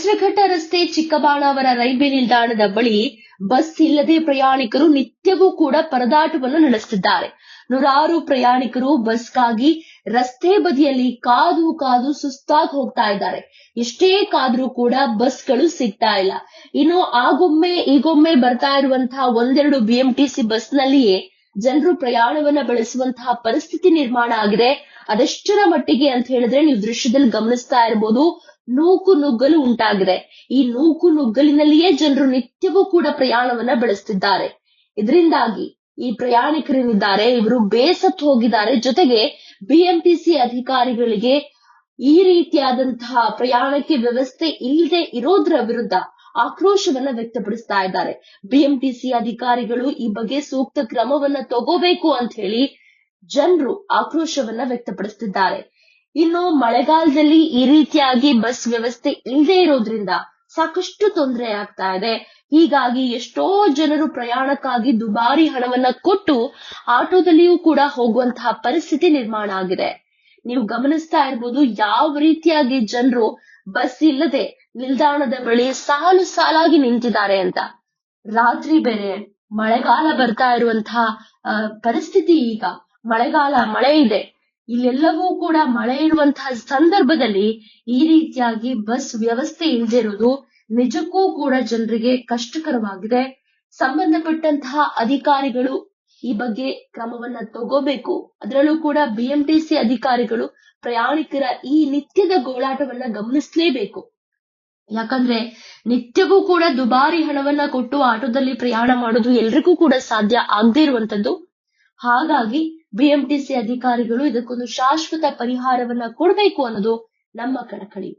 ವಜ್ರಘಟ್ಟ ರಸ್ತೆ ಚಿಕ್ಕಬಾಣಾವರ ರೈಲ್ವೆ ನಿಲ್ದಾಣದ ಬಳಿ ಬಸ್ ಇಲ್ಲದೆ ಪ್ರಯಾಣಿಕರು ನಿತ್ಯವೂ ಕೂಡ ಪರದಾಟವನ್ನು ನಡೆಸುತ್ತಿದ್ದಾರೆ. ನೂರಾರು ಪ್ರಯಾಣಿಕರು ಬಸ್ಗಾಗಿ ರಸ್ತೆ ಬದಿಯಲ್ಲಿ ಕಾದು ಕಾದು ಸುಸ್ತಾಗಿ ಹೋಗ್ತಾ ಇದ್ದಾರೆ. ಎಷ್ಟೇ ಕಾದ್ರೂ ಕೂಡ ಬಸ್ಗಳು ಸಿಗ್ತಾ ಇಲ್ಲ. ಇನ್ನು ಆಗೊಮ್ಮೆ ಈಗೊಮ್ಮೆ ಬರ್ತಾ ಇರುವಂತಹ ಒಂದೆರಡು ಬಿಎಂಟಿಸಿ ಬಸ್ನಲ್ಲಿಯೇ ಜನರು ಪ್ರಯಾಣವನ್ನ ಬೆಳೆಸುವಂತಹ ಪರಿಸ್ಥಿತಿ ನಿರ್ಮಾಣ ಆಗಿದೆ. ಅದೆಷ್ಟರ ಮಟ್ಟಿಗೆ ಅಂತ ಹೇಳಿದ್ರೆ ನೀವು ದೃಶ್ಯದಲ್ಲಿ ಗಮನಿಸ್ತಾ ಇರಬಹುದು, ನೂಕು ನುಗ್ಗಲು ಉಂಟಾಗಿದೆ. ಈ ನೂಕು ನುಗ್ಗಲಿನಲ್ಲಿಯೇ ಜನರು ನಿತ್ಯವೂ ಕೂಡ ಪ್ರಯಾಣವನ್ನ ಬೆಳೆಸುತ್ತಿದ್ದಾರೆ. ಇದರಿಂದಾಗಿ ಈ ಪ್ರಯಾಣಿಕರೇನಿದ್ದಾರೆ ಇವರು ಬೇಸತ್ತು ಹೋಗಿದ್ದಾರೆ. ಜೊತೆಗೆ ಬಿಎಂಟಿಸಿ ಅಧಿಕಾರಿಗಳಿಗೆ ಈ ರೀತಿಯಾದಂತಹ ಪ್ರಯಾಣಕ್ಕೆ ವ್ಯವಸ್ಥೆ ಇಲ್ಲದೆ ಇರೋದ್ರ ವಿರುದ್ಧ ಆಕ್ರೋಶವನ್ನ ವ್ಯಕ್ತಪಡಿಸ್ತಾ ಇದ್ದಾರೆ. ಬಿಎಂಟಿಸಿ ಅಧಿಕಾರಿಗಳು ಈ ಬಗ್ಗೆ ಸೂಕ್ತ ಕ್ರಮವನ್ನ ತಗೋಬೇಕು ಅಂತ ಹೇಳಿ ಜನರು ಆಕ್ರೋಶವನ್ನ ವ್ಯಕ್ತಪಡಿಸುತ್ತಿದ್ದಾರೆ. ಇನ್ನು ಮಳೆಗಾಲದಲ್ಲಿ ಈ ರೀತಿಯಾಗಿ ಬಸ್ ವ್ಯವಸ್ಥೆ ಇಲ್ಲದೆ ಇರೋದ್ರಿಂದ ಸಾಕಷ್ಟು ತೊಂದರೆ ಆಗ್ತಾ ಇದೆ. ಹೀಗಾಗಿ ಎಷ್ಟೋ ಜನರು ಪ್ರಯಾಣಕ್ಕಾಗಿ ದುಬಾರಿ ಹಣವನ್ನ ಕೊಟ್ಟು ಆಟೋದಲ್ಲಿಯೂ ಕೂಡ ಹೋಗುವಂತಹ ಪರಿಸ್ಥಿತಿ ನಿರ್ಮಾಣ ಆಗಿದೆ. ನೀವು ಗಮನಿಸ್ತಾ ಇರ್ಬೋದು ಯಾವ ರೀತಿಯಾಗಿ ಜನರು ಬಸ್ ಇಲ್ಲದೆ ನಿಲ್ದಾಣದ ಬಳಿ ಸಾಲು ಸಾಲಾಗಿ ನಿಂತಿದ್ದಾರೆ ಅಂತ. ರಾತ್ರಿ ಬೇರೆ ಮಳೆಗಾಲ ಬರ್ತಾ ಇರುವಂತಹ ಪರಿಸ್ಥಿತಿ. ಈಗ ಮಳೆಗಾಲ, ಮಳೆ ಇದೆ. ಇಲ್ಲೆಲ್ಲವೂ ಕೂಡ ಮಳೆ ಇರುವಂತಹ ಸಂದರ್ಭದಲ್ಲಿ ಈ ರೀತಿಯಾಗಿ ಬಸ್ ವ್ಯವಸ್ಥೆ ಇಲ್ಲದಿರುವುದು ನಿಜಕ್ಕೂ ಕೂಡ ಜನರಿಗೆ ಕಷ್ಟಕರವಾಗಿದೆ. ಸಂಬಂಧಪಟ್ಟಂತಹ ಅಧಿಕಾರಿಗಳು ಈ ಬಗ್ಗೆ ಕ್ರಮವನ್ನ ತಗೋಬೇಕು. ಅದರಲ್ಲೂ ಕೂಡ ಬಿಎಂಟಿಸಿ ಅಧಿಕಾರಿಗಳು ಪ್ರಯಾಣಿಕರ ಈ ನಿತ್ಯದ ಗೋಳಾಟವನ್ನ ಗಮನಿಸಲೇಬೇಕು. ಯಾಕಂದ್ರೆ ನಿತ್ಯವೂ ಕೂಡ ದುಬಾರಿ ಹಣವನ್ನ ಕೊಟ್ಟು ಆಟೋದಲ್ಲಿ ಪ್ರಯಾಣ ಮಾಡೋದು ಎಲ್ರಿಗೂ ಕೂಡ ಸಾಧ್ಯ ಆಗದೇ ಇರುವಂತದ್ದು. ಹಾಗಾಗಿ ಬಿಎಂಟಿಸಿ ಅಧಿಕಾರಿಗಳು ಇದಕ್ಕೊಂದು ಶಾಶ್ವತ ಪರಿಹಾರವನ್ನ ಕೊಡಬೇಕು ಅನ್ನೋದು ನಮ್ಮ ಕಳಕಳಿ.